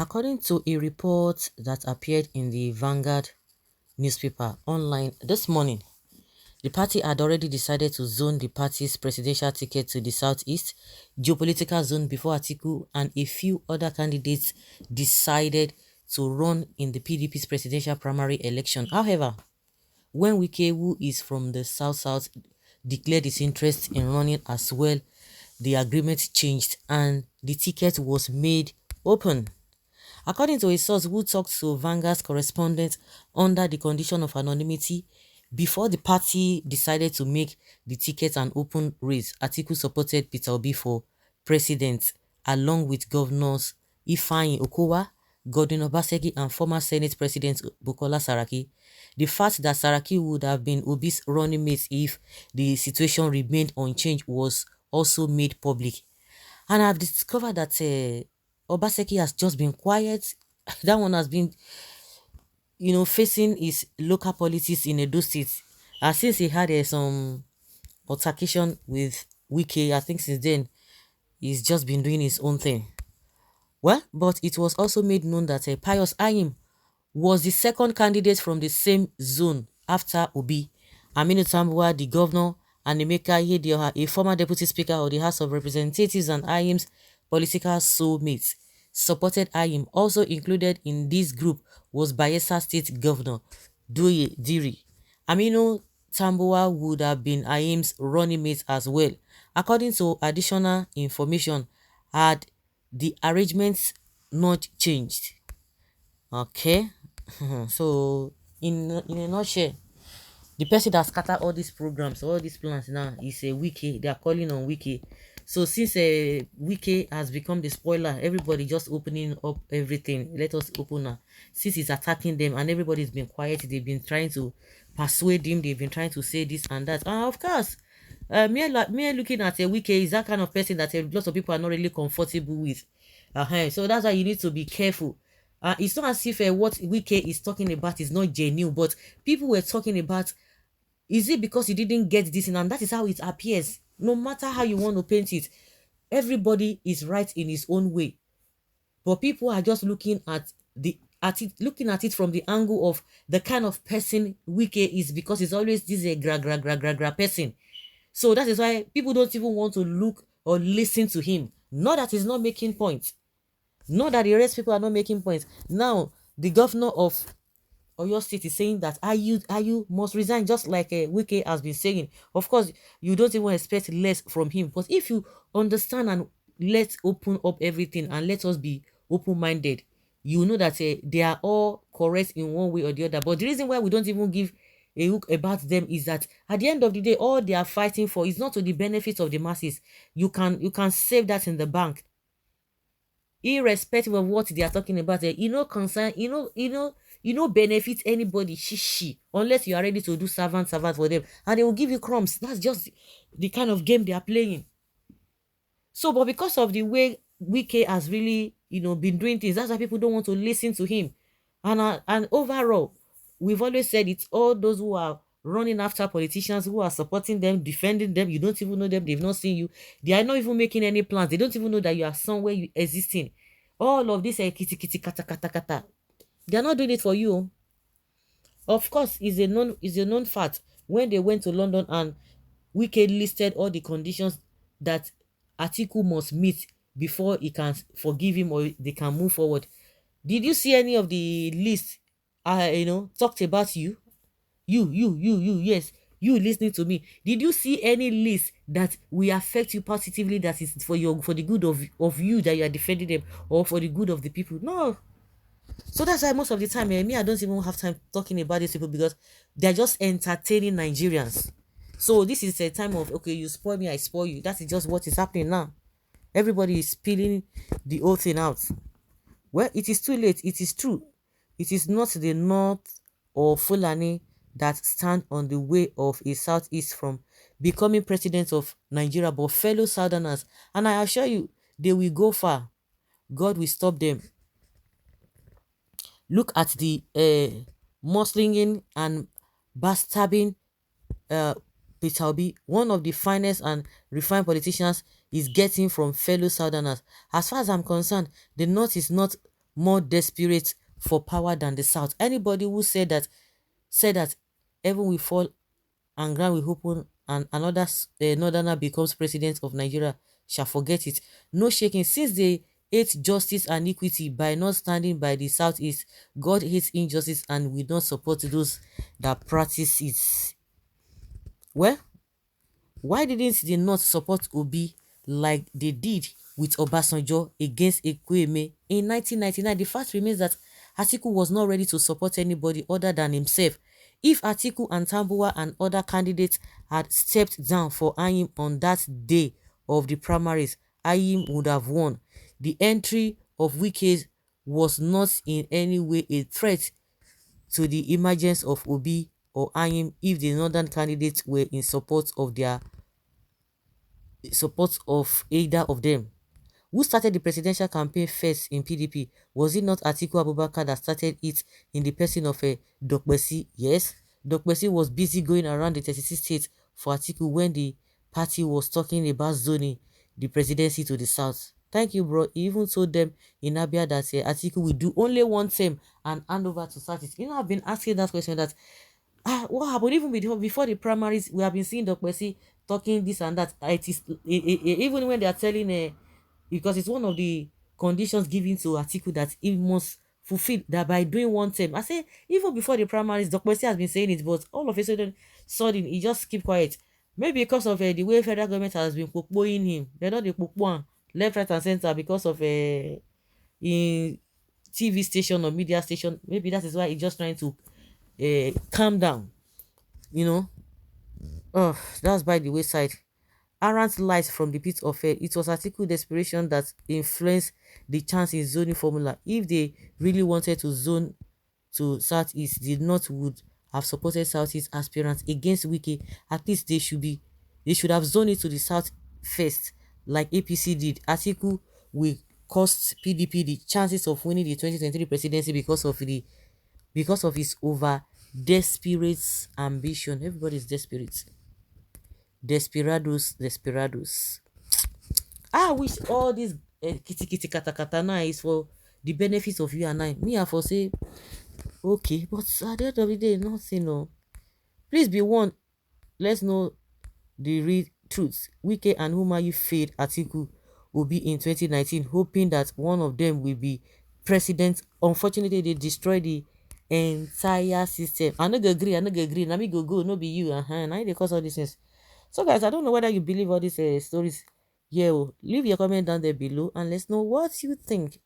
According to a report that appeared in the Vanguard newspaper online this morning, the party had already decided to zone the party's presidential ticket to the southeast geopolitical zone before Atiku and a few other candidates decided to run in the PDP's presidential primary election. However, when WIKE, who is from the south-south, declared his interest in running as well, the agreement changed and the ticket was made open. According to a source who talked to Vanguard's correspondent under the condition of anonymity, before the party decided to make the ticket an open race, Atiku supported Peter Obi for president, along with governors Ifeanyi Okowa, Godwin Obaseki, and former Senate President Bukola Saraki. The fact that Saraki would have been Obi's running mate if the situation remained unchanged was also made public. And I've discovered that Obaseki has just been quiet. That one has been, facing his local politics in Edo State. Since he had some altercation with WIKE, I think since then, he's just been doing his own thing. Well, but it was also made known that Pius Anyim was the second candidate from the same zone after Obi. Aminu Tambuwal, the governor, and Emeka Ihedioha, a former deputy speaker of the House of Representatives and Anyim's political soulmates, supported Anyim. Also included in this group was Bayelsa State Governor Doye Diri. Aminu Tambuwal would have been Anyim's running mate as well. According to additional information, had the arrangements not changed. Okay, so in a nutshell, the person that scattered all these programs, all these plans now is a WIKE. They are calling on WIKE. So since WIKE has become the spoiler, everybody just opening up everything. Let us open now. Since he's attacking them and everybody's been quiet, they've been trying to persuade him. They've been trying to say this and that. And of course, me looking at a WIKE is that kind of person that lots of people are not really comfortable with. So that's why you need to be careful. It's not as if what WIKE is talking about is not genuine, but people were talking about, is it because you didn't get this in? And that is how it appears. No matter how you want to paint it, everybody is right in his own way. But people are just looking at it from the angle of the kind of person WIKE is, because it's always this a gra person. So that is why people don't even want to look or listen to him. Not that he's not making points. Not that the rest people are not making points. Now, the governor of Oyo State is saying that Ayu must resign, just like WIKE has been saying. Of course, you don't even expect less from him. But if you understand and let's open up everything and let us be open-minded, you know that they are all correct in one way or the other. But the reason why we don't even give a hook about them is that at the end of the day, all they are fighting for is not to the benefit of the masses. You can save that in the bank, irrespective of what they are talking about. Concern, benefit anybody, unless you are ready to do servant for them, and they will give you crumbs. That's just the kind of game they are playing. So, but because of the way WIKE has really, been doing things, that's why people don't want to listen to him. And overall, we've always said it's all those who are running after politicians, who are supporting them, defending them. You don't even know them. They've not seen you. They are not even making any plans. They don't even know that you are somewhere you existing. All of this kitty kata kata kata. They are not doing it for you. Of course, it's a known fact. When they went to London and WIKE listed all the conditions that Atiku must meet before he can forgive him or they can move forward. Did you see any of the list talked about you? Yes, you listening to me. Did you see any list that will affect you positively, that is for the good of you, that you are defending them, or for the good of the people? No. So that's why most of the time, me, I don't even have time talking about these people, because they're just entertaining Nigerians. So this is a time of, okay, you spoil me, I spoil you. That is just what is happening now. Everybody is spilling the whole thing out. Well, it is too late. It is true. It is not the North or Fulani that stand on the way of a Southeast from becoming president of Nigeria, but fellow Southerners. And I assure you, they will go far. God will stop them. Look at the muslinging and backstabbing Peter Obi, one of the finest and refined politicians, is getting from fellow Southerners. As far as I'm concerned, the North is not more desperate for power than the South. Anybody who said that heaven will fall and ground will open and another northerner becomes president of Nigeria shall forget it. No shaking. Since they hate justice and equity by not standing by the Southeast, God hates injustice and will not support those that practice it. Well, why didn't they not support Obi like they did with Obasanjo against Ekweme in 1999? The fact remains that Atiku was not ready to support anybody other than himself. If Atiku and Tambuwal and other candidates had stepped down for Anyim on that day of the primaries, Anyim would have won. The entry of WIKE was not in any way a threat to the emergence of Obi or Anyim if the northern candidates were in support of either of them. Who started the presidential campaign first in PDP? Was it not Atiku Abubakar that started it in the person of a Dokbesi? Yes, Dokbesi was busy going around the 36 states for Atiku when the party was talking about zoning the presidency to the south. Thank you, bro. He even told them in Abia that Atiku will do only one term and hand over to Satis. I've been asking that question that what happened even before the primaries. We have been seeing Dr. Percy talking this and that. Even when they are telling because it's one of the conditions given to Atiku that he must fulfill that by doing one term. I say even before the primaries, Dr. Percy has been saying it, but all of a sudden he just keep quiet. Maybe because of the way federal government has been popoing him. They're not the popo left, right, and center because of in TV station or media station. Maybe that is why he's just trying to calm down, you know. Oh, that's by the wayside. Arrant light from the pit of hell. It was article desperation that influenced the chance in zoning formula. If they really wanted to zone to Southeast, the North would have supported Southeast aspirants against Wiki. At least they should have zoned it to the South first, like APC did. Article will cost PDP the chances of winning the 2023 presidency because of his over desperate ambition. Everybody is desperate. Desperados. I wish all this kitty kitty kata kata now is for the benefits of you and I. Me, I for say okay, but at the end of the day, nothing. No, please be warned. Let's know the real truth. Wike and Humayu failed Atiku Obi in 2019, hoping that one of them will be president. Unfortunately, they destroyed the entire system. I no go agree. Na me go, no be you. Now they cause all these things. So guys, I don't know whether you believe all these stories. Yeah, leave your comment down there below and let's know what you think.